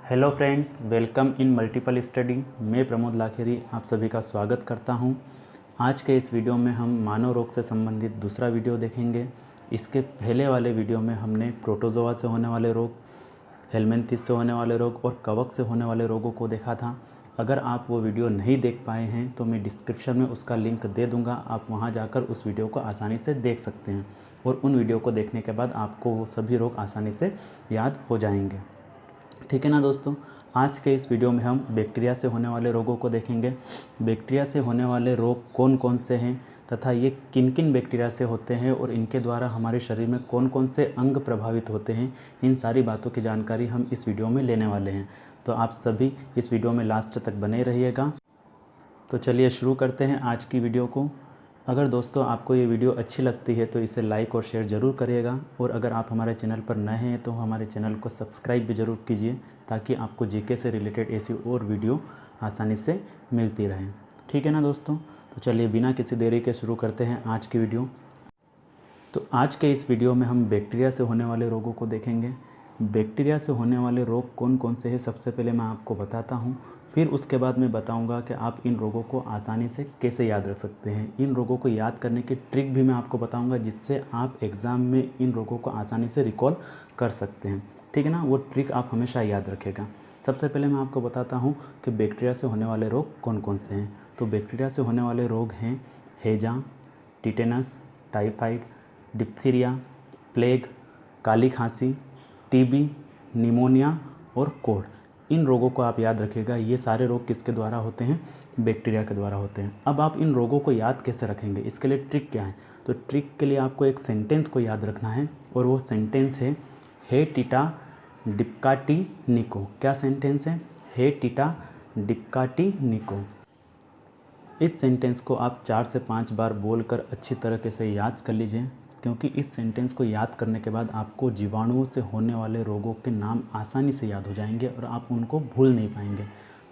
Hello friends, welcome in multiple study. मैं प्रमोद लाखेरी आप सभी का स्वागत करता हूं। आज के इस वीडियो में हम मानव रोग से संबंधित दूसरा वीडियो देखेंगे। इसके पहले वाले वीडियो में हमने प्रोटोजोआ से होने वाले रोग, हेलमिंथिस से होने वाले रोग और कवक से होने वाले रोगों को देखा था। अगर आप वो वीडियो नहीं देख पाए हैं तो मैं डिस्क्रिप्शन में उसका लिंक दे दूँगा, आप वहाँ जाकर उस वीडियो को आसानी से देख सकते हैं और उन वीडियो को देखने के बाद आपको वो सभी रोग आसानी से याद हो जाएंगे। ठीक है ना दोस्तों, आज के इस वीडियो में हम बैक्टीरिया से होने वाले रोगों को देखेंगे। बैक्टीरिया से होने वाले रोग कौन कौन से हैं तथा ये किन किन बैक्टीरिया से होते हैं और इनके द्वारा हमारे शरीर में कौन कौन से अंग प्रभावित होते हैं, इन सारी बातों की जानकारी हम इस वीडियो में लेने वाले हैं। तो आप सभी इस वीडियो में लास्ट तक बने रहिएगा। तो चलिए शुरू करते हैं आज की वीडियो को। अगर दोस्तों आपको ये वीडियो अच्छी लगती है तो इसे लाइक और शेयर ज़रूर करिएगा और अगर आप हमारे चैनल पर नए हैं तो हमारे चैनल को सब्सक्राइब भी ज़रूर कीजिए ताकि आपको जीके से रिलेटेड ऐसी और वीडियो आसानी से मिलती रहे। ठीक है ना दोस्तों, तो चलिए बिना किसी देरी के शुरू करते हैं आज की वीडियो। तो आज के इस वीडियो में हम बैक्टीरिया से होने वाले रोगों को देखेंगे। बैक्टीरिया से होने वाले रोग कौन कौन से हैं सबसे पहले मैं आपको बताता हूँ, फिर उसके बाद मैं बताऊंगा कि आप इन रोगों को आसानी से कैसे याद रख सकते हैं। इन रोगों को याद करने की ट्रिक भी मैं आपको बताऊंगा जिससे आप एग्ज़ाम में इन रोगों को आसानी से रिकॉल कर सकते हैं। ठीक है ना, वो ट्रिक आप हमेशा याद रखेगा। सबसे पहले मैं आपको बताता हूँ कि बैक्टीरिया से होने वाले रोग कौन कौन से हैं। तो बैक्टीरिया से होने वाले रोग हैं हैजा, टिटेनस, टाइफाइड, डिप्थीरिया, प्लेग, काली खांसी, टीबी, निमोनिया और कोढ़। इन रोगों को आप याद रखिएगा। ये सारे रोग किसके द्वारा होते हैं? बैक्टीरिया के द्वारा होते हैं। अब आप इन रोगों को याद कैसे रखेंगे, इसके लिए ट्रिक क्या है? तो ट्रिक के लिए आपको एक सेंटेंस को याद रखना है और वो सेंटेंस है हे टीटा डिप्काटी निको। क्या सेंटेंस है? हे टीटा डिप्काटी निको। इस सेंटेंस को आप 4 से 5 बार बोलकर अच्छी तरीके से याद कर लीजिए, क्योंकि इस सेंटेंस को याद करने के बाद आपको जीवाणुओं से होने वाले रोगों के नाम आसानी से याद हो जाएंगे और आप उनको भूल नहीं पाएंगे।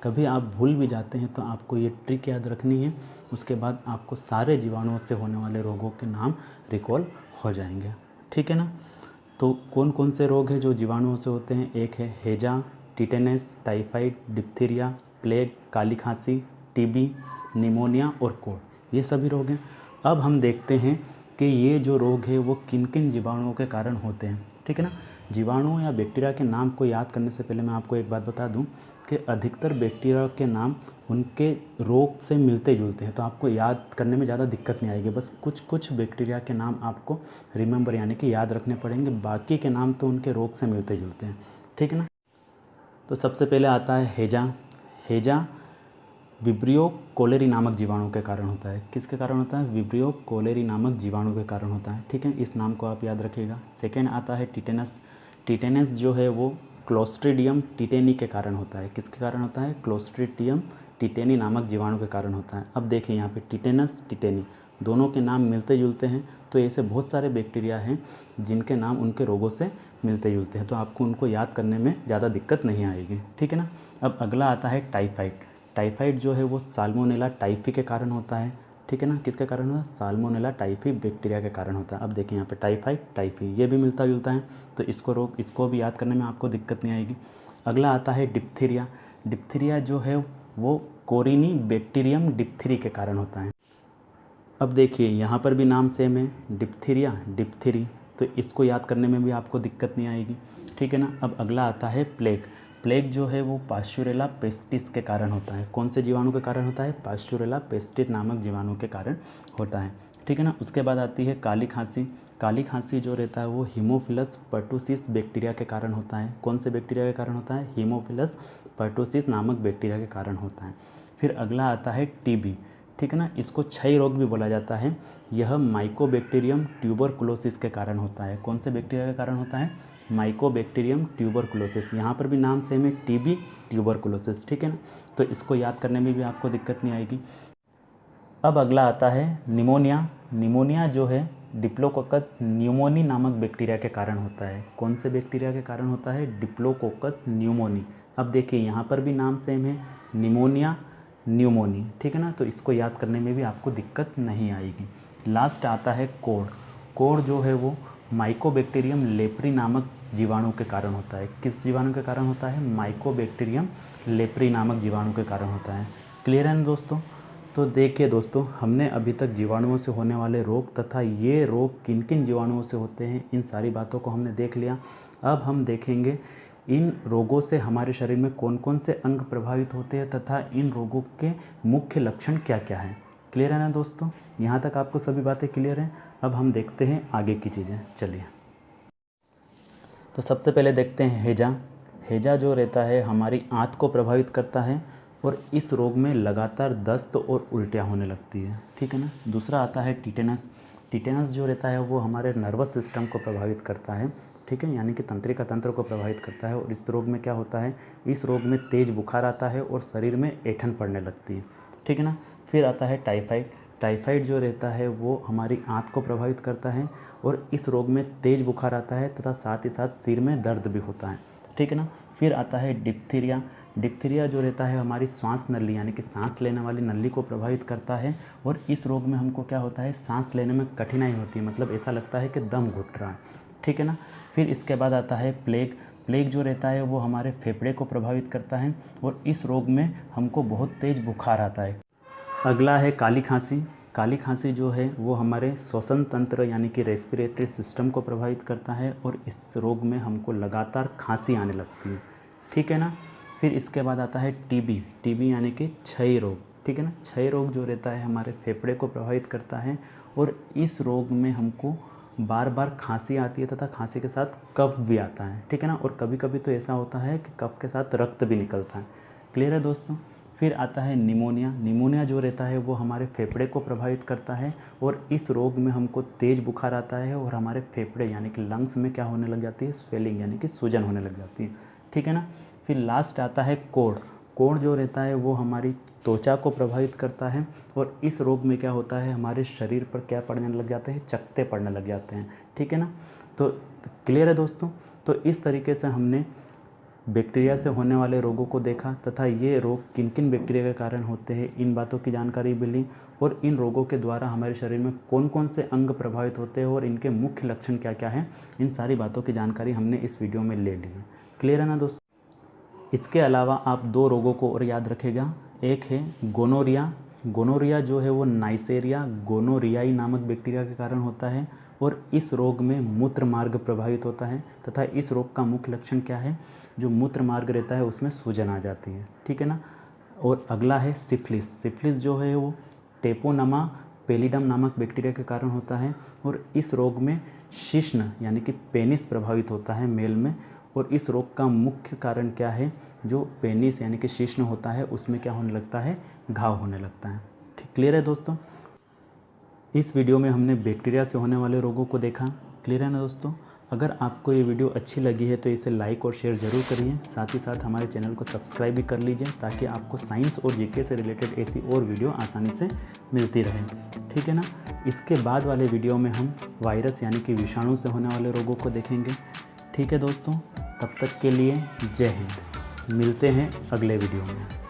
कभी आप भूल भी जाते हैं तो आपको ये ट्रिक याद रखनी है, उसके बाद आपको सारे जीवाणुओं से होने वाले रोगों के नाम रिकॉल हो जाएंगे। ठीक है ना। तो कौन कौन से रोग हैं जो जीवाणुओं से होते हैं? एक है हैजा, टिटेनस, टाइफाइड, डिप्थीरिया, प्लेग, काली खांसी, टीबी, निमोनिया और कोढ़। ये सभी रोग हैं। अब हम देखते हैं कि ये जो रोग है वो किन किन जीवाणुओं के कारण होते हैं। ठीक है ना। जीवाणुओं या बैक्टीरिया के नाम को याद करने से पहले मैं आपको एक बात बता दूं कि अधिकतर बैक्टीरिया के नाम उनके रोग से मिलते जुलते हैं, तो आपको याद करने में ज़्यादा दिक्कत नहीं आएगी। बस कुछ कुछ बैक्टीरिया के नाम आपको रिमेंबर यानी कि याद रखने पड़ेंगे, बाकी के नाम तो उनके रोग से मिलते जुलते हैं। ठीक है ना। तो सबसे पहले आता है हैजा। हैजा विब्रियो कोलेरी नामक जीवाणु के कारण होता है। किसके कारण होता है? विब्रियो कोलेरी नामक जीवाणु के कारण होता है। ठीक है, इस नाम को आप याद रखिएगा। सेकेंड आता है टिटेनस। टिटेनस जो है वो क्लोस्ट्रीडियम टिटेनी के कारण होता है। किसके कारण होता है? क्लोस्ट्रीडियम टिटेनी नामक जीवाणु के कारण होता है। अब देखिए यहाँ पे टिटेनस, टिटेनी दोनों के नाम मिलते जुलते हैं, तो ऐसे बहुत सारे बैक्टीरिया हैं जिनके नाम उनके रोगों से मिलते जुलते हैं, तो आपको उनको याद करने में ज़्यादा दिक्कत नहीं आएगी। ठीक है ना। अब अगला आता है टाइफाइड। टाइफाइड जो है वो साल्मोनेला टाइफी के कारण होता है। ठीक है ना। किसके कारण होता है? साल्मोनेला टाइफी बैक्टीरिया के कारण होता है। अब देखिए यहाँ पे टाइफाइड, टाइफी ये भी मिलता जुलता है, तो इसको भी याद करने में आपको दिक्कत नहीं आएगी। अगला आता है डिप्थीरिया। डिप्थीरिया जो है वो कोरिनी बैक्टीरियम डिप्थीरी के कारण होता है। अब देखिए यहाँ पर भी नाम सेम है, डिप्थीरिया, डिप्थीरी, तो इसको याद करने में भी आपको दिक्कत नहीं आएगी। ठीक है ना। अब अगला आता है प्लेग। प्लेग जो है वो पास्चुरेला पेस्टिस के कारण होता है। कौन से जीवाणु के कारण होता है? पास्चुरेला पेस्टिस नामक जीवाणु के कारण होता है। ठीक है ना। उसके बाद आती है काली खांसी। काली खांसी जो रहता है वो हीमोफिलस पर्टुसिस बैक्टीरिया के कारण होता है। कौन से बैक्टीरिया के कारण होता है? हीमोफिलस पर्टुसिस नामक बैक्टीरिया के कारण होता है। फिर अगला आता है टीबी। ठीक है ना। इसको क्षय रोग भी बोला जाता है। यह माइकोबैक्टीरियम ट्यूबरकुलोसिस के कारण होता है। कौन से बैक्टीरिया के कारण होता है? Mycobacterium tuberculosis. यहाँ पर भी नाम सेम है, टीबी, ट्यूबरकुलोसिस। ठीक है ना। तो इसको याद करने में भी आपको दिक्कत नहीं आएगी। अब अगला आता है निमोनिया। निमोनिया जो है डिप्लोकोकस न्यूमोनी नामक बैक्टीरिया के कारण होता है। कौन से बैक्टीरिया के कारण होता है? Diplococcus pneumoniae. अब देखिए यहाँ पर भी नाम सेम है, निमोनिया, न्यूमोनी। ठीक है ना। तो इसको याद करने में भी आपको दिक्कत नहीं आएगी। लास्ट आता है कोढ़। कोढ़ जो है वो माइकोबैक्टीरियम लेप्री नामक जीवाणु के कारण होता है। किस जीवाणु के कारण होता है? माइकोबैक्टीरियम लेप्री नामक जीवाणु के कारण होता है। क्लियर है ना दोस्तों? तो देखिए दोस्तों, हमने अभी तक जीवाणुओं से होने वाले रोग तथा ये रोग किन किन जीवाणुओं से होते हैं, इन सारी बातों को हमने देख लिया। अब हम देखेंगे इन रोगों से हमारे शरीर में कौन कौन से अंग प्रभावित होते हैं तथा इन रोगों के मुख्य लक्षण क्या क्या हैं। क्लियर है ना दोस्तों? यहाँ तक आपको सभी बातें क्लियर हैं। अब हम देखते हैं आगे की चीज़ें। चलिए, तो सबसे पहले देखते हैं हैजा। हैजा जो रहता है हमारी आंत को प्रभावित करता है और इस रोग में लगातार दस्त और उल्टियाँ होने लगती है। ठीक है ना। दूसरा आता है टिटेनस। टिटेनस जो रहता है वो हमारे नर्वस सिस्टम को प्रभावित करता है। ठीक है, यानी कि तंत्रिका तंत्र को प्रभावित करता है। और इस रोग में क्या होता है? इस रोग में तेज़ बुखार आता है और शरीर में ऐंठन पड़ने लगती है। ठीक है ना। फिर आता है टाइफाइड। टाइफाइड जो रहता है वो हमारी आंत को प्रभावित करता है और इस रोग में तेज़ बुखार आता है तथा साथ ही साथ सिर में दर्द भी होता है। ठीक है ना। फिर आता है डिप्थीरिया। डिप्थीरिया जो रहता है हमारी श्वास नली यानी कि सांस लेने वाली नली को प्रभावित करता है और इस रोग में हमको क्या होता है? सांस लेने में कठिनाई होती है, मतलब ऐसा लगता है कि दम घुट रहा है। ठीक है ना। फिर इसके बाद आता है प्लेग। प्लेग जो रहता है वो हमारे फेफड़े को प्रभावित करता है और इस रोग में हमको बहुत तेज़ बुखार आता है। अगला है काली खांसी। काली खांसी जो है वो हमारे श्वसन तंत्र यानी कि रेस्पिरेटरी सिस्टम को प्रभावित करता है और इस रोग में हमको लगातार खांसी आने लगती है। ठीक है ना। फिर इसके बाद आता है टीबी। टीबी यानी कि क्षय रोग। ठीक है ना। क्षय रोग जो रहता है हमारे फेफड़े को प्रभावित करता है और इस रोग में हमको बार बार खांसी आती है तथा खांसी के साथ कफ भी आता है। ठीक है ना। और कभी कभी तो ऐसा होता है कि कफ के साथ रक्त भी निकलता है। क्लियर है दोस्तों? फिर आता है निमोनिया। निमोनिया जो रहता है वो हमारे फेफड़े को प्रभावित करता है और इस रोग में हमको तेज़ बुखार आता है और हमारे फेफड़े यानी कि लंग्स में क्या होने लग जाती है? स्वेलिंग यानी कि सूजन होने लग जाती है। ठीक है ना। फिर लास्ट आता है कोढ़। कोढ़ जो रहता है वो हमारी त्वचा को प्रभावित करता है और इस रोग में क्या होता है? हमारे शरीर पर क्या पड़ने लग जाते हैं? चकत्ते पड़ने लग जाते हैं। ठीक है ना। तो क्लियर है दोस्तों? तो इस तरीके से हमने बैक्टीरिया से होने वाले रोगों को देखा तथा ये रोग किन किन बैक्टीरिया के कारण होते हैं, इन बातों की जानकारी भी ली और इन रोगों के द्वारा हमारे शरीर में कौन कौन से अंग प्रभावित होते हैं और इनके मुख्य लक्षण क्या क्या हैं, इन सारी बातों की जानकारी हमने इस वीडियो में ले ली है। क्लियर है ना दोस्तों? इसके अलावा आप दो रोगों को और याद रखेगा। एक है गोनोरिया। गोनोरिया जो है वो नाइसेरिया गोनोरियाई नामक बैक्टीरिया के कारण होता है और इस रोग में मूत्र मार्ग प्रभावित होता है तथा इस रोग का मुख्य लक्षण क्या है? जो मूत्र मार्ग रहता है उसमें सूजन आ जाती है। ठीक है ना। और अगला है सिफिलिस। सिफिलिस जो है वो टेपोनमा पेलिडम नामक बैक्टीरिया के कारण होता है और इस रोग में शिश्न यानी कि पेनिस प्रभावित होता है मेल में और इस रोग का मुख्य कारण क्या है? जो पेनिस यानी कि शिश्न होता है उसमें क्या होने लगता है? घाव होने लगता है। ठीक, क्लियर है दोस्तों? इस वीडियो में हमने बैक्टीरिया से होने वाले रोगों को देखा। क्लियर है ना दोस्तों? अगर आपको ये वीडियो अच्छी लगी है तो इसे लाइक और शेयर ज़रूर करिए। साथ ही साथ हमारे चैनल को सब्सक्राइब भी कर लीजिए ताकि आपको साइंस और जीके से रिलेटेड ऐसी और वीडियो आसानी से मिलती रहे। ठीक है ना। इसके बाद वाले वीडियो में हम वायरस यानी कि विषाणु से होने वाले रोगों को देखेंगे। ठीक है दोस्तों, तब तक के लिए जय हिंद। मिलते हैं अगले वीडियो में।